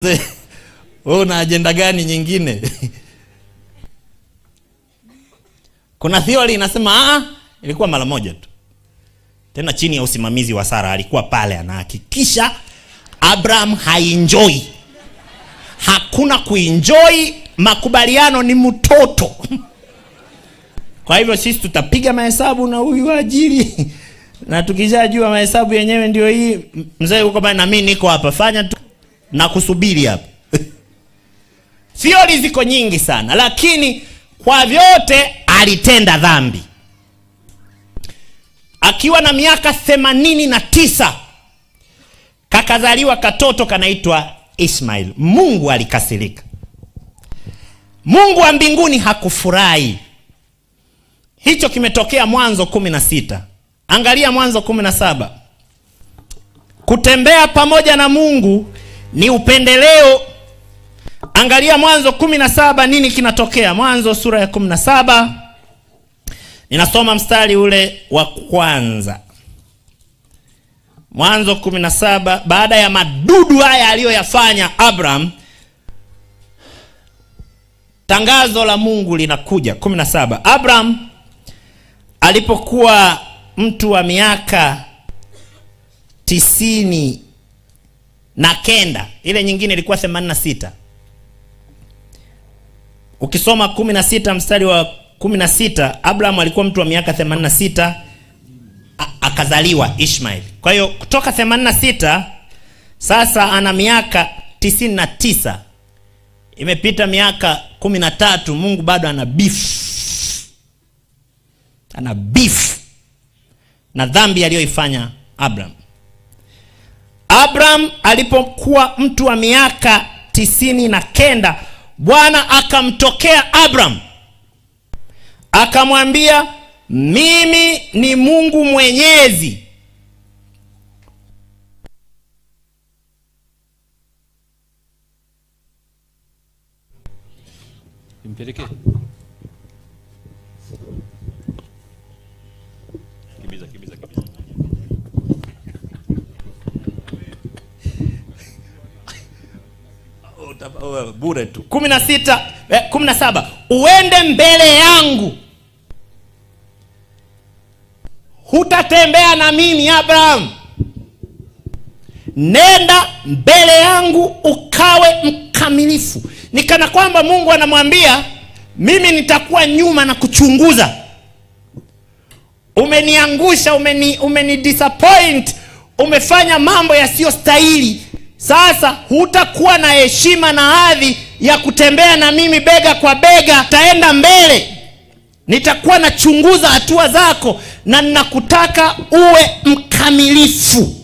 Wewe una agenda gani nyingine? Kuna theory inasema ilikuwa mara moja tu. Tena chini ya usimamizi wa Sara, alikuwa pale anahakikisha Abraham haenjoy. Hakuna kuenjoy, makubaliano ni mtoto. Kwa hivyo sisi tutapiga mahesabu na huyu ajili. Na tukishajua mahesabu yenyewe ndio hii, mzee uko bana, na mimi niko hapa, fanya tu na kusubiri hapa. Theory ziko nyingi sana, lakini kwa vyote alitenda dhambi. Akiwa na miaka 89 kakazaliwa katoto kanaitwa Ishmael. Mungu alikasirika. Mungu wa mbinguni hakufurahi. Hicho kimetokea Mwanzo 16. Angalia Mwanzo 17. Kutembea pamoja na Mungu ni upendeleo. Angalia Mwanzo 17 nini kinatokea. Mwanzo sura ya 17. Ninasoma mstari ule wa kwanza. Mwanzo 17, baada ya madudu haya aliyoyafanya Abraham, tangazo la Mungu linakuja. 17. Abraham alipokuwa mtu wa miaka 99, ile nyingine ilikuwa 86. Ukisoma 16 mstari wa 16, Abraham alikuwa mtu wa miaka 86 akazaliwa Ishmael. Kwa hiyo kutoka 86 sasa ana miaka 99. Imepita miaka 13, Mungu bado ana beef na dhambi aliyoifanya Abraham. Abraham alipokuwa mtu wa miaka 99, Bwana akamtokea Abraham akamwambia, mimi ni Mungu Mwenyezi. Impeleke. Kibiza. Bure tu. 17, uende mbele yangu. Hutatembea na mimi Abraham. Nenda mbele yangu ukawe mkamilifu. Ni kana kwamba Mungu anamwambia, mimi nitakuwa nyuma na kuchunguza. Umeniangusha, umeni disappoint, umefanya mambo yasiyostahili. Sasa hutakuwa na heshima na hadhi ya kutembea na mimi bega kwa bega. Taenda mbele, nitakuwa nachunguza hatua zako, na ninakutaka uwe mkamilifu.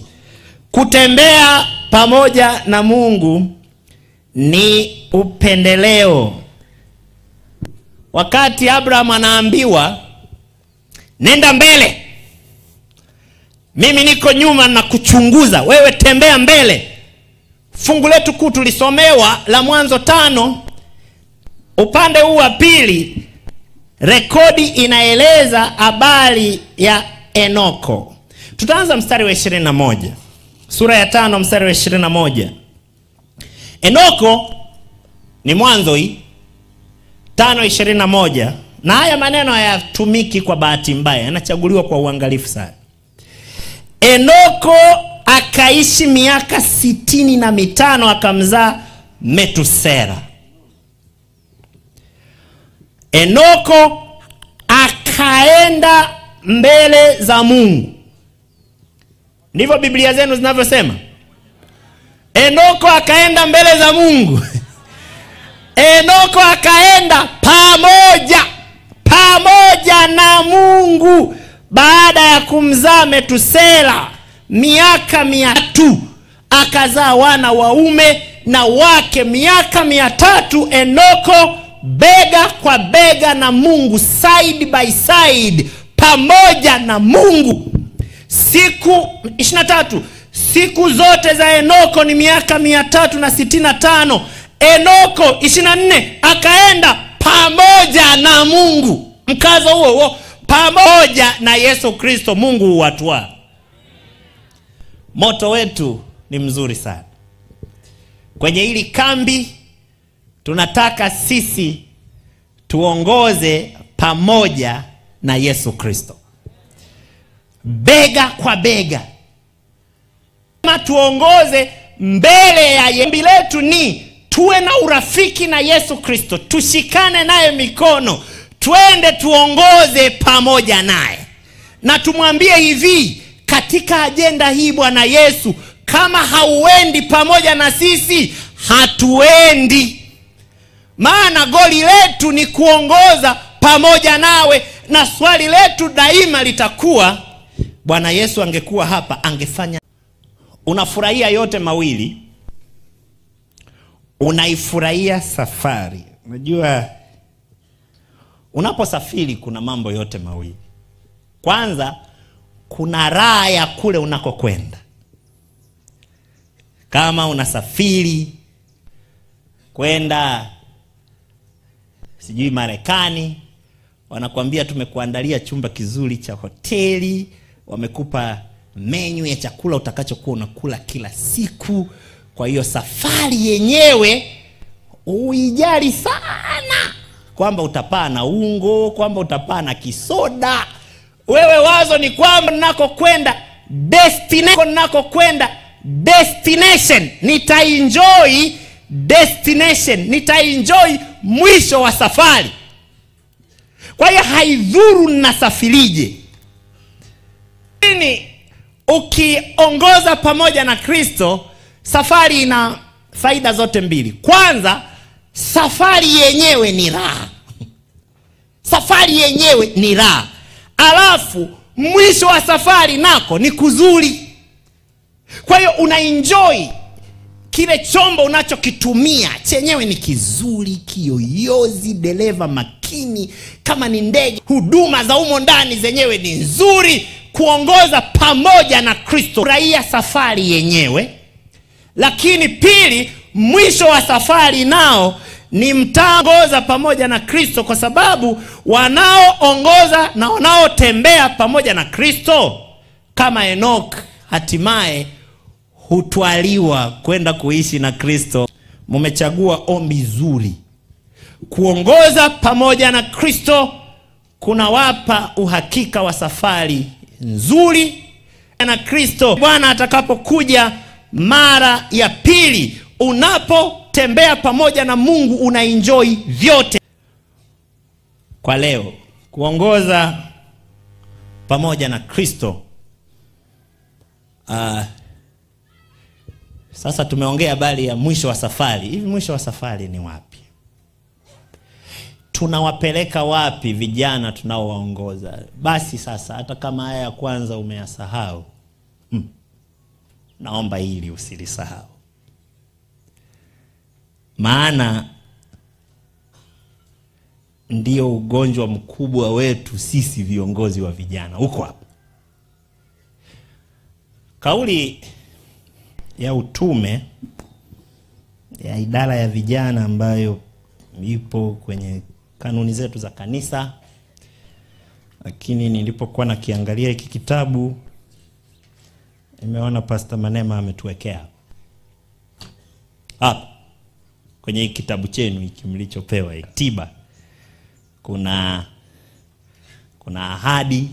Kutembea pamoja na Mungu ni upendeleo. Wakati Abraham anaambiwa nenda mbele, mimi niko nyuma na kuchunguza, wewe tembea mbele. Fungu letu kuu tulisomewa la Mwanzo 5, upande huu wa pili, rekodi inaeleza habari ya Enoko. Tutaanza mstari wa 21. Sura ya 5 mstari wa 21. Enoko ni Mwanzo hii 5:21. Na haya maneno hayatumiki kwa bahati mbaya, yanachaguliwa kwa uangalifu sana. Enoko akaishi miaka 65 akamzaa Metusela. Enoko akaenda mbele za Mungu. Ndivyo Biblia zenu zinavyosema. Enoko akaenda mbele za Mungu. Enoko akaenda pamoja na Mungu baada ya kumzaa Metusela miaka 300, akazaa wana waume na wake. Miaka 300 Enoko bega kwa bega na Mungu, side by side, pamoja na Mungu. Siku 23, siku zote za Enoko ni miaka 365. Enoko 24 akaenda pamoja na Mungu. Mkazo huo pamoja na Yesu Kristo, Mungu huwatwaa. Moto wetu ni mzuri sana. kwenye hili kambi tunataka sisi tuongoze pamoja na Yesu Kristo, bega kwa bega. Kama tuongoze mbele ya ombi letu ni tuwe na urafiki na Yesu Kristo, tushikane naye mikono, twende tuongoze pamoja naye, na tumwambie hivi, katika ajenda hii Bwana Yesu, kama hauendi pamoja na sisi, hatuendi. Maana goli letu ni kuongoza pamoja nawe, na swali letu daima litakuwa, Bwana Yesu angekuwa hapa angefanya. Unafurahia yote mawili. Unaifurahia safari. Unajua unaposafiri kuna mambo yote mawili. Kwanza kuna raha ya kule unakokwenda. Kama unasafiri kwenda sijui Marekani, wanakuambia tumekuandalia chumba kizuri cha hoteli, wamekupa menu ya chakula utakachokuwa unakula kila siku. Kwa hiyo safari yenyewe uijali sana kwamba utapaa na ungo, kwamba utapaa na kisoda. Wewe wazo ni kwamba ninakokwenda destination, nitaenjoy destination, nitaenjoy mwisho wa safari. Kwa hiyo haidhuru nasafirije. Lakini ukiongoza pamoja na Kristo, safari ina faida zote mbili. Kwanza, safari yenyewe ni raha. Safari yenyewe ni raha. Alafu mwisho wa safari nako ni kuzuri. Kwa hiyo unaenjoy kile chombo unachokitumia, chenyewe ni kizuri, kiyoyozi, dereva makini, kama ni ndege, huduma za humo ndani zenyewe ni nzuri. Kuongoza pamoja na Kristo, furahia safari yenyewe. Lakini pili, mwisho wa safari nao ni mtaongoza pamoja na Kristo, kwa sababu wanaoongoza na wanaotembea pamoja na Kristo kama Enoch hatimaye hutwaliwa kwenda kuishi na Kristo. Mmechagua ombi zuri. Kuongoza pamoja na Kristo kunawapa uhakika wa safari nzuri na Kristo. Bwana atakapokuja mara ya pili, unapotembea pamoja na Mungu unaenjoy vyote. Kwa leo, kuongoza pamoja na Kristo. Sasa tumeongea habari ya mwisho wa safari. Hivi mwisho wa safari ni wapi? Tunawapeleka wapi vijana tunaowaongoza? Basi sasa, hata kama haya ya kwanza umeyasahau, naomba hili usilisahau. Maana ndio ugonjwa mkubwa wetu sisi viongozi wa vijana. Uko hapo. Kauli ya utume ya idara ya vijana ambayo ipo kwenye kanuni zetu za kanisa, lakini nilipokuwa nakiangalia hiki kitabu nimeona Pastor Manema ametuwekea hapa kwenye hiki kitabu chenu hiki mlichopewa tiba. Kuna ahadi,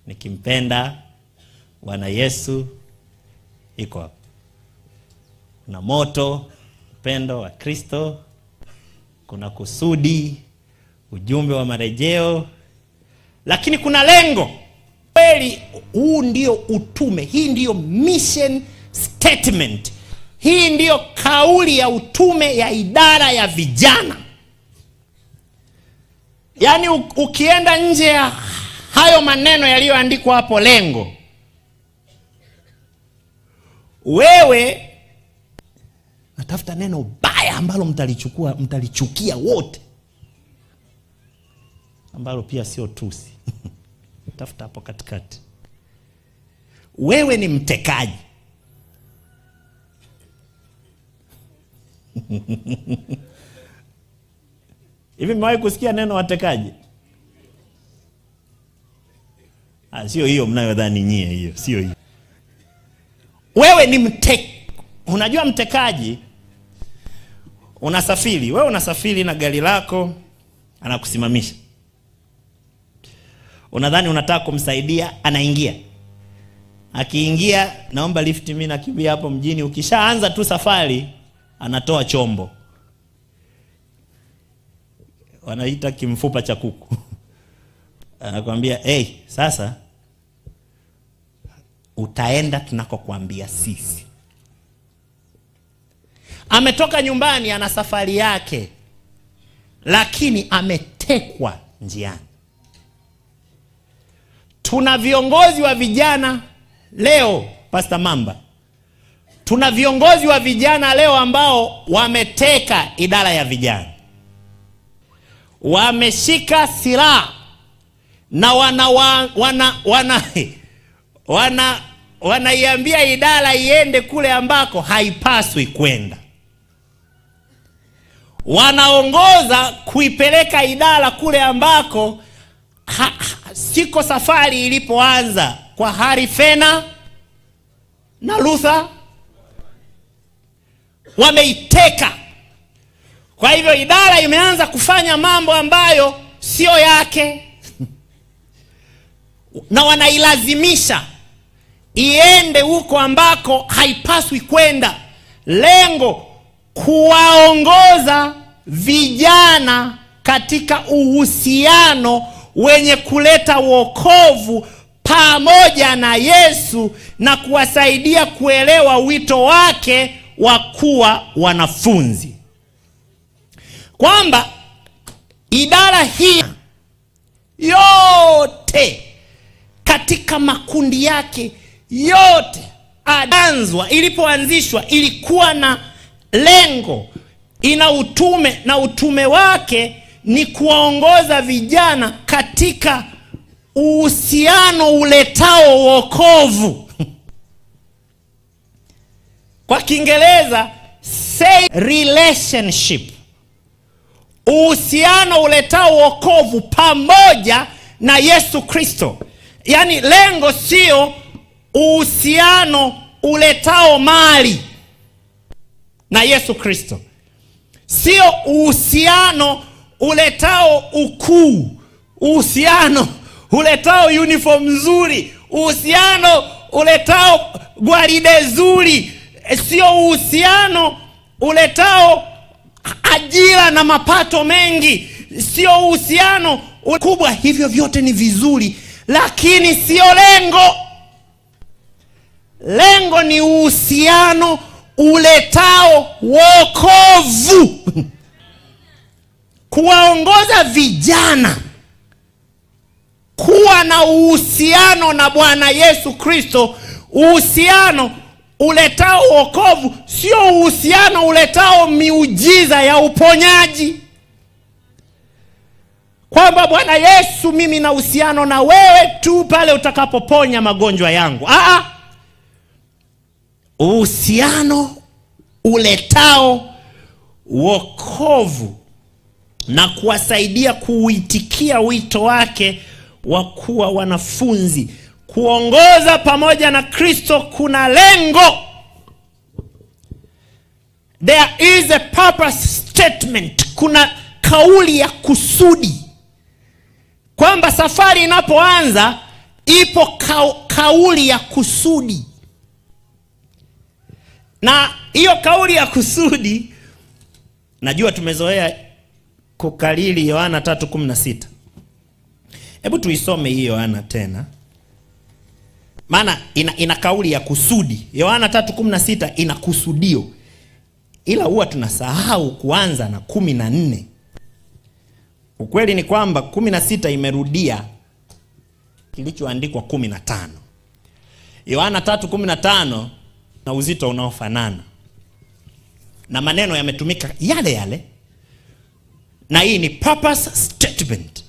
nikimpenda Bwana Yesu, iko hapa. Kuna moto, upendo wa Kristo. Kuna kusudi, ujumbe wa marejeo. Lakini kuna lengo. Kweli huu ndio utume. Hii ndio mission statement. Hii ndio kauli ya utume ya idara ya vijana. Yaani ukienda nje ya hayo maneno yaliyoandikwa hapo lengo, wewe natafuta neno baya ambalo mtalichukia wote, ambalo pia sio tusi. Tafuta hapo katikati. Wewe ni mtekaji. Hivi mmewahi kusikia neno watekaji? Sio hiyo mnayodhani nyie, hiyo sio hiyo. Wewe ni Unajua mtekaji, unasafiri, wewe unasafiri na gari lako, anakusimamisha. Unadhani unataka kumsaidia, anaingia. Akiingia, naomba lift mimi nakimbia hapo mjini. Ukishaanza tu safari, anatoa chombo. Wanaita kimfupa cha kuku. Anakuambia, "Hey, sasa utaenda tunakokuambia sisi." Ametoka nyumbani, ana safari yake, lakini ametekwa njiani. Tuna viongozi wa vijana leo, Pastor Mamba. Tuna viongozi wa vijana leo ambao wameteka idara ya vijana. Wameshika silaha na wanaiambia idara iende kule ambako haipaswi kwenda. Wanaongoza kuipeleka idara kule ambako siko safari ilipoanza kwa Harry Fena na Luther. Wameiteka. Kwa hivyo idara imeanza kufanya mambo ambayo sio yake, na wanailazimisha iende huko ambako haipaswi kwenda. Lengo kuwaongoza vijana katika uhusiano wenye kuleta wokovu pamoja na Yesu, na kuwasaidia kuelewa wito wake wa kuwa wanafunzi. Kwamba idara hii yote katika makundi yake yote, ilipoanzishwa ilikuwa na lengo, ina utume, na utume wake ni kuwaongoza vijana katika uhusiano uletao wokovu. Kwa Kiingereza say relationship. Uhusiano uletao wokovu pamoja na Yesu Kristo. Yaani lengo sio uhusiano uletao mali na Yesu Kristo. Sio uhusiano uletao ukuu, uhusiano uletao uniform nzuri, uhusiano uletao gwaride nzuri, sio uhusiano uletao ajira na mapato mengi, sio uhusiano kubwa. Hivyo vyote ni vizuri, lakini sio lengo. Lengo ni uhusiano uletao wokovu. Kuwaongoza vijana kuwa na uhusiano na Bwana Yesu Kristo, uhusiano uletao wokovu, sio uhusiano uletao miujiza ya uponyaji. Kwamba Bwana Yesu, mimi na uhusiano na wewe tu pale utakapoponya magonjwa yangu. Uhusiano uletao wokovu na kuwasaidia kuitikia wito wake wa kuwa wanafunzi. Kuongoza pamoja na Kristo kuna lengo. There is a purpose statement. Kuna kauli ya kusudi. Kwamba safari inapoanza ipo kauli ya kusudi. Na hiyo kauli ya kusudi, najua tumezoea kukalili Yohana 3:16. Hebu tuisome hiyo Yohana tena. Maana ina kauli ya kusudi. Yohana 3:16 ina kusudio. Ila huwa tunasahau kuanza na 14. Ukweli ni kwamba 16 imerudia kilichoandikwa 15. Yohana 3:15 na uzito unaofanana. Na maneno yametumika yale yale. Na hii ni purpose statement.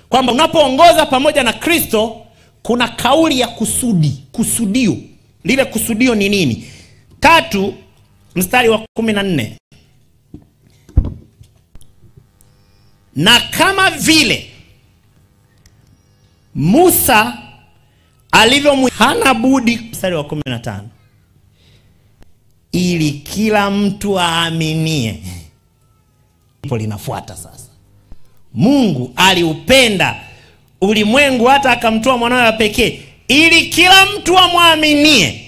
Kwamba unapoongoza pamoja na Kristo kuna kauli ya kusudi, kusudio. Lile kusudio ni nini? 3 mstari wa 14. Na kama vile Musa alivyo, hana budi, mstari wa 15. ili kila mtu aaminie. Ipo linafuata sasa. Mungu aliupenda ulimwengu hata akamtoa mwanawe wa pekee, ili kila mtu amwaminie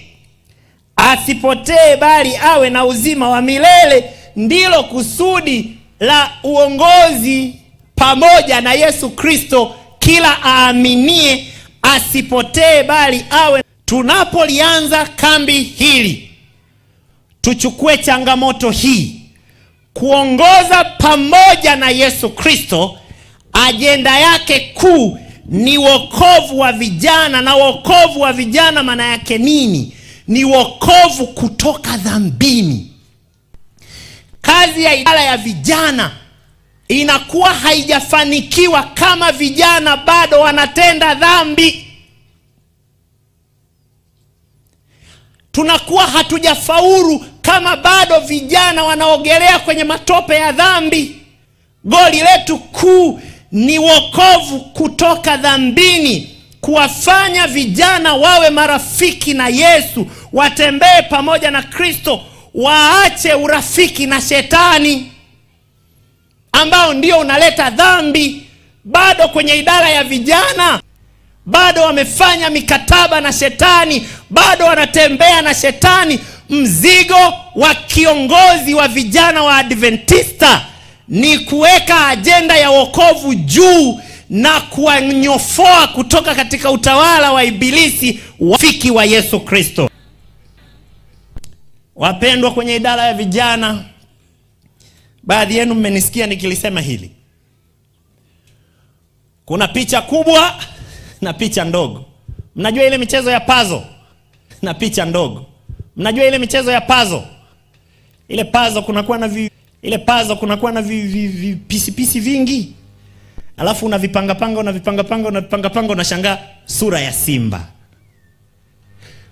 asipotee, bali awe na uzima wa milele. Ndilo kusudi la uongozi pamoja na Yesu Kristo, kila aaminie asipotee, bali awe. Tunapolianza kambi hili, tuchukue changamoto hii kuongoza pamoja na Yesu Kristo. Ajenda yake kuu ni wokovu wa vijana. Na wokovu wa vijana maana yake nini? Ni wokovu kutoka dhambini. Kazi ya idara ya vijana inakuwa haijafanikiwa kama vijana bado wanatenda dhambi. Tunakuwa hatujafaulu kama bado vijana wanaogelea kwenye matope ya dhambi. Goli letu kuu ni wokovu kutoka dhambini, kuwafanya vijana wawe marafiki na Yesu, watembee pamoja na Kristo, waache urafiki na shetani ambao ndio unaleta dhambi. Bado kwenye idara ya vijana bado wamefanya mikataba na shetani, bado wanatembea na shetani. Mzigo wa kiongozi wa vijana wa Adventista ni kuweka ajenda ya wokovu juu na kuwanyofoa kutoka katika utawala wa ibilisi, wafiki wa Yesu Kristo. Wapendwa, kwenye idara ya vijana, baadhi yenu mmenisikia nikilisema hili. Kuna picha kubwa na picha ndogo. Mnajua ile michezo ya puzzle na picha ndogo? Mnajua ile michezo ya puzzle? Ile puzzle kunakuwa na vipisi vingi. Alafu unavipanga unashangaa sura ya simba.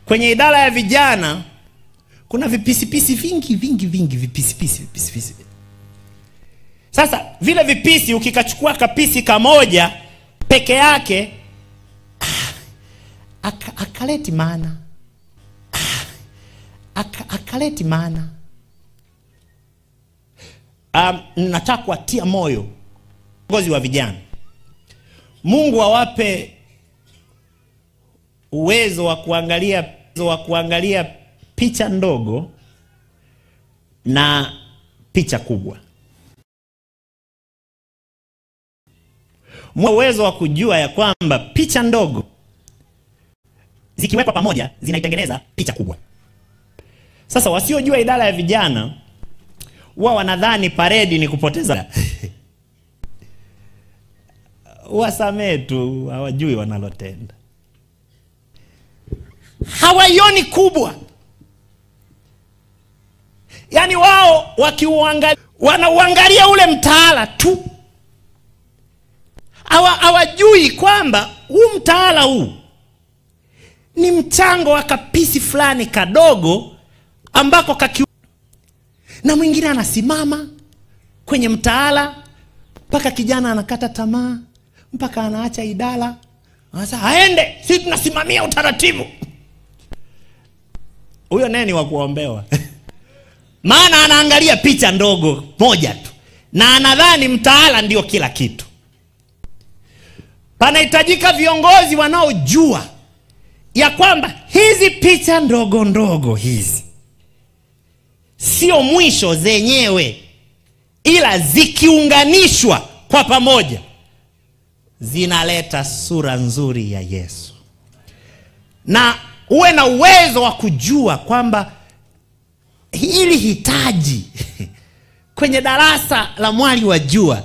Kwenye idara ya vijana kuna vipisi vingi vipisi. Sasa vile vipisi ukikachukua kapisi kamoja peke yake akaleti maana. Akaleti maana. Nataka kuatia moyo viongozi wa vijana. Mungu awape uwezo wa kuangalia picha ndogo na picha kubwa. Uwezo wa kujua ya kwamba picha ndogo zikiwekwa pamoja zinaitengeneza picha kubwa. Sasa wasiojua idara ya vijana wao wanadhani paredi ni kupoteza. Wasamee tu, hawajui wanalotenda. Hawaioni kubwa. Yaani wao wanauangalia ule mtaala tu. Hawajui kwamba huu mtaala huu ni mchango wa kapisi fulani kadogo ambako na mwingine anasimama kwenye mtaala mpaka kijana anakata tamaa, mpaka anaacha idara. Sasa aende, sisi tunasimamia utaratibu. Huyo nani wa kuombewa? Maana anaangalia picha ndogo moja tu na anadhani mtaala ndio kila kitu. Panahitajika viongozi wanaojua ya kwamba hizi picha ndogo ndogo hizi sio mwisho zenyewe, ila zikiunganishwa kwa pamoja zinaleta sura nzuri ya Yesu. Na uwe na uwezo wa kujua kwamba hili hitaji kwenye darasa la mwali wa jua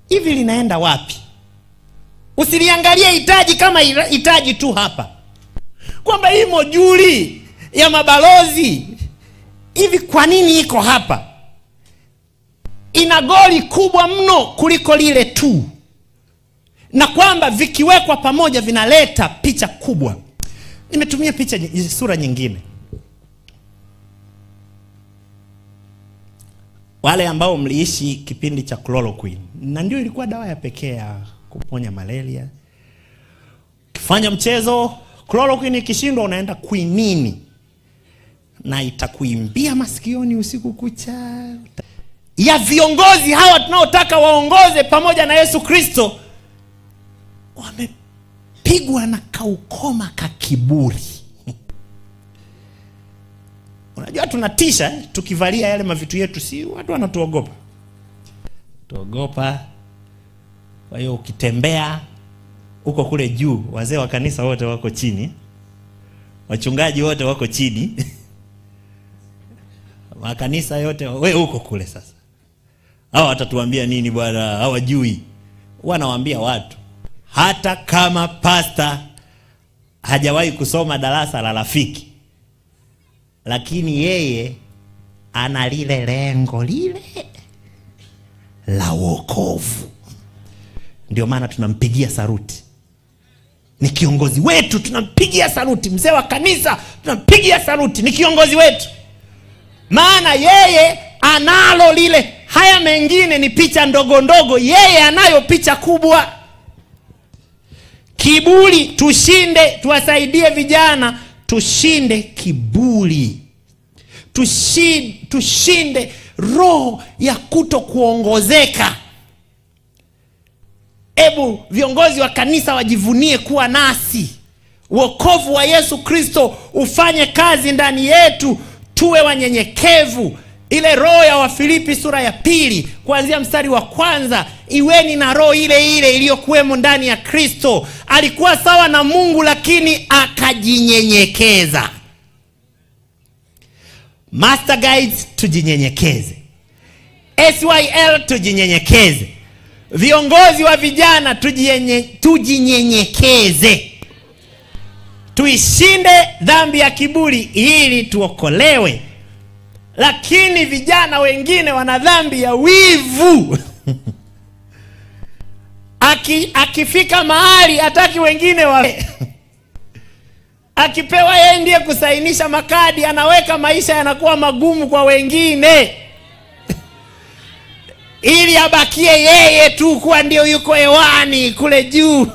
hivi linaenda wapi. Usiliangalie hitaji kama hitaji tu hapa, kwamba hii moduli ya mabalozi hivi kwa nini iko hapa. Ina goli kubwa mno kuliko lile tu, na kwamba vikiwekwa pamoja vinaleta picha kubwa. Nimetumia sura nyingine. Wale ambao mliishi kipindi cha chloroquine, na ndio ilikuwa dawa ya pekee ya kuponya malaria. Ukifanya mchezo, chloroquine ikishindwa unaenda quinini. na itakuimbia masikioni usiku kucha. Ya viongozi hawa tunaotaka waongoze pamoja na Yesu Kristo, wamepigwa na kaukoma ka kiburi. Unajua tunatisha tukivalia yale mavitu yetu, si watu wanatuogopa. Tuogopa. Kwa hiyo ukitembea uko kule juu, wazee wa kanisa wote wako chini, wachungaji wote wako chini, makanisa yote wewe uko kule. Sasa hao watatuambia nini bwana? Hawajui. Wanawaambia watu hata kama pasta hajawahi kusoma darasa la rafiki, lakini yeye ana lile lengo lile la wokovu. Ndio maana tunampigia saruti. Ni kiongozi wetu, tunampigia saruti. Mzee wa kanisa tunampigia saruti, ni kiongozi wetu. Maana yeye analo lile. Haya mengine ni picha ndogo ndogo, yeye anayo picha kubwa. Kiburi tushinde, tuwasaidie vijana tushinde kiburi. Tushinde roho ya kutokuongozeka. Ebu viongozi wa kanisa wajivunie kuwa nasi. Wokovu wa Yesu Kristo ufanye kazi ndani yetu, tuwe wanyenyekevu. Ile roho ya Wafilipi sura ya 2 kuanzia mstari wa 1, iweni na roho ile ile iliyokuwemo ndani ya Kristo. Alikuwa sawa na Mungu lakini akajinyenyekeza. Master Guides tujinyenyekeze. SYL tujinyenyekeze. Viongozi wa vijana tujinyenyekeze. Tuishinde dhambi ya kiburi ili tuokolewe. Lakini vijana wengine wana dhambi ya wivu. Akifika mahali hataki wengine akipewa yeye ndiye kusainisha makadi, anaweka maisha yanakuwa magumu kwa wengine ili abakie yeye tu kuwa ndio yuko hewani kule juu.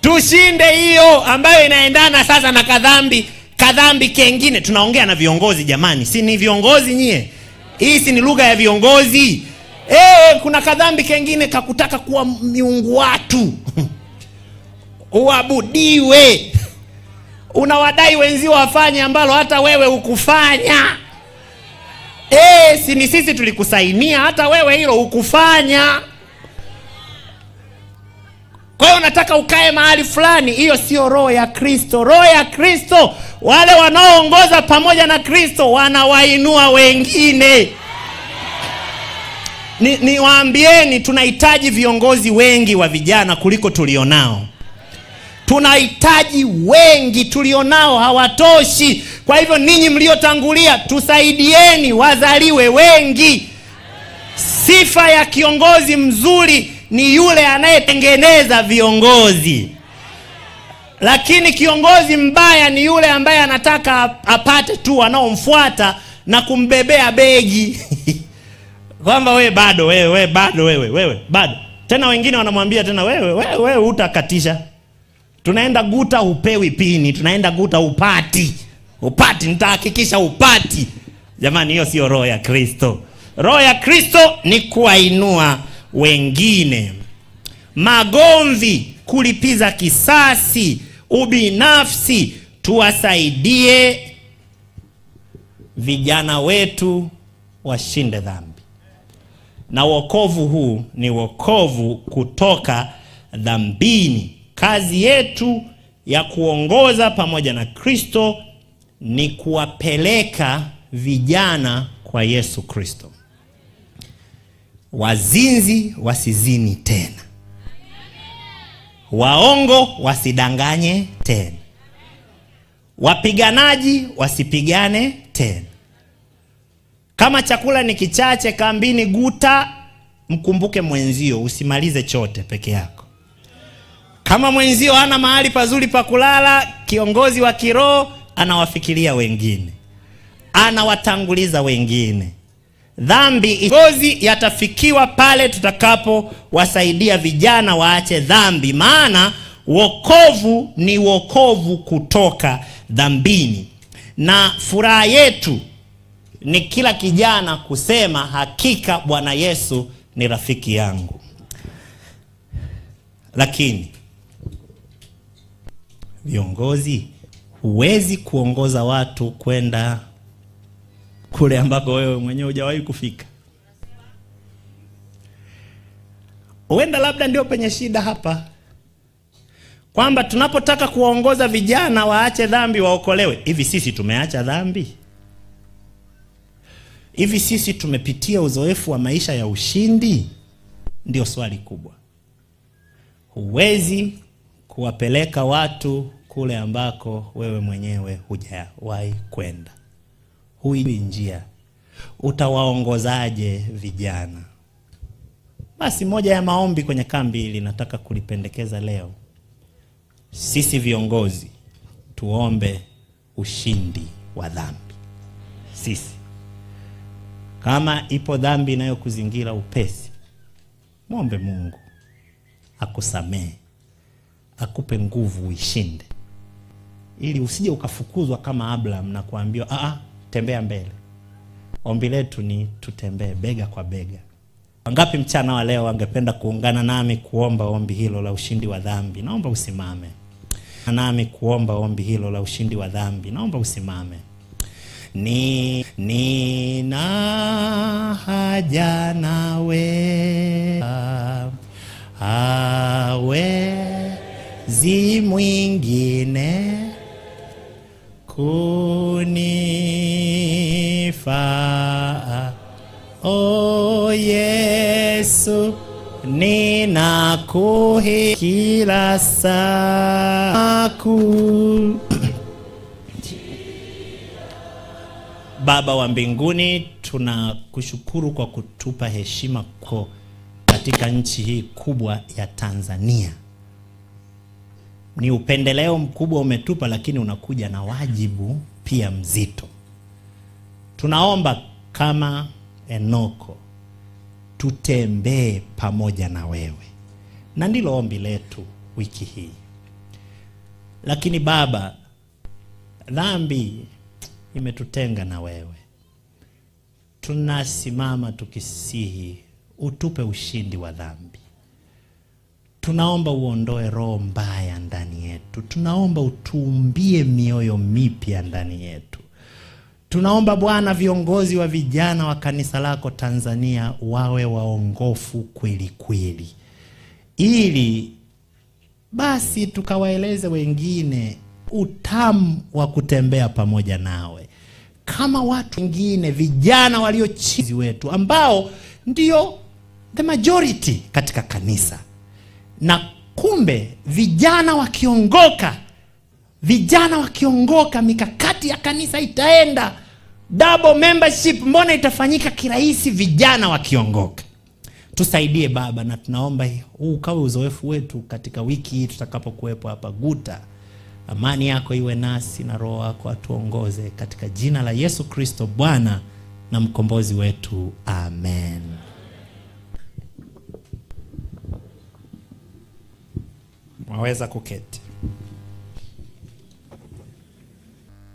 Tushinde hiyo ambayo inaendana sasa na kadhambi kengine. Tunaongea na viongozi jamani, si ni viongozi nyie? Hii si ni lugha ya viongozi? Kuna kadhambi kengine kakutaka kuwa miungu watu. Uabudiwe. Unawadai wenzio wafanye ambalo hata wewe ukufanya. Si ni sisi tulikusainia, hata wewe hilo ukufanya. Kwa hiyo unataka ukae mahali fulani. Hiyo sio roho ya Kristo. Roho ya Kristo, wale wanaoongoza pamoja na Kristo wanawainua wengine. Niwaambieni, tunahitaji viongozi wengi wa vijana kuliko tulionao. Tunahitaji wengi, tulionao hawatoshi. Kwa hivyo ninyi mliotangulia, tusaidieni wazaliwe wengi. Sifa ya kiongozi mzuri ni yule anayetengeneza viongozi. Lakini kiongozi mbaya ni yule ambaye anataka apate tu wanaomfuata na kumbebea begi. Kwamba wewe bado, wewe bado. Tena wengine wanamwambia tena wewe utakatisha. Tunaenda guta upewi pini, tunaenda guta upati, nitahakikisha upati. Jamani, hiyo sio roho ya Kristo. Roho ya Kristo ni kuwainua wengine. Magomvi, kulipiza kisasi, ubinafsi, tuwasaidie vijana wetu washinde dhambi. Na wokovu huu ni wokovu kutoka dhambini. Kazi yetu ya kuongoza pamoja na Kristo ni kuwapeleka vijana kwa Yesu Kristo. Wazinzi wasizini tena. Waongo wasidanganye tena. Wapiganaji wasipigane tena. Kama chakula ni kichache kambini guta, mkumbuke mwenzio, usimalize chote peke yako. Kama mwenzio hana mahali pazuri pa kulala, kiongozi wa kiroho anawafikiria wengine, anawatanguliza wengine. Dhambi ngozi yatafikiwa pale tutakapo wasaidia vijana waache dhambi. Maana wokovu ni wokovu kutoka dhambini. Na furaha yetu ni kila kijana kusema hakika Bwana Yesu ni rafiki yangu. Lakini viongozi, huwezi kuongoza watu kwenda kule ambako wewe mwenyewe hujawahi kufika. Huenda labda ndio penye shida hapa, kwamba tunapotaka kuwaongoza vijana waache dhambi waokolewe, hivi sisi tumeacha dhambi? Hivi sisi tumepitia uzoefu wa maisha ya ushindi? Ndio swali kubwa. Huwezi kuwapeleka watu kule ambako wewe mwenyewe hujawahi kwenda. Hujui njia. Utawaongozaje vijana? Basi moja ya maombi kwenye kambi hili nataka kulipendekeza leo. Sisi viongozi tuombe ushindi wa dhambi. Sisi, kama ipo dhambi inayokuzingira upesi, muombe Mungu akusamehe, akupe nguvu uishinde, ili usije ukafukuzwa kama Abraham na kuambiwa tembea mbele. Ombi letu ni tutembee bega kwa bega. Wangapi mchana wa leo wangependa kuungana nami kuomba ombi hilo la ushindi wa dhambi? Naomba usimame. Nami kuomba ombi hilo la ushindi wa dhambi. Naomba usimame. Nina haja nawe, hawezi mwingine kunifaa. O Yesu, ninakuhitaji kila saa. Baba wa mbinguni, tunakushukuru kwa kutupa heshima kwa katika nchi hii kubwa ya Tanzania. Ni upendeleo mkubwa umetupa, lakini unakuja na wajibu pia mzito. Tunaomba kama Enoko tutembee pamoja na wewe, na ndilo ombi letu wiki hii. Lakini Baba, dhambi imetutenga na wewe. Tunasimama tukisihi utupe ushindi wa dhambi. Tunaomba uondoe roho mbaya ndani yetu. Tunaomba utuumbie mioyo mipya ndani yetu. Tunaomba Bwana, viongozi wa vijana wa kanisa lako Tanzania wawe waongofu kweli kweli, ili basi tukawaeleze wengine utamu wa kutembea pamoja nawe, kama watu wengine vijana waliochizi wetu ambao ndio the majority katika kanisa. Na kumbe vijana wakiongoka, mikakati ya kanisa itaenda. Double membership mbona itafanyika kirahisi vijana wakiongoka? Tusaidie Baba, na tunaomba huu ukawe uzoefu wetu katika wiki hii tutakapokuwepo hapa Guta. Amani yako iwe nasi na roho yako atuongoze, katika jina la Yesu Kristo Bwana na mkombozi wetu. Amen. Mwaweza kuketi.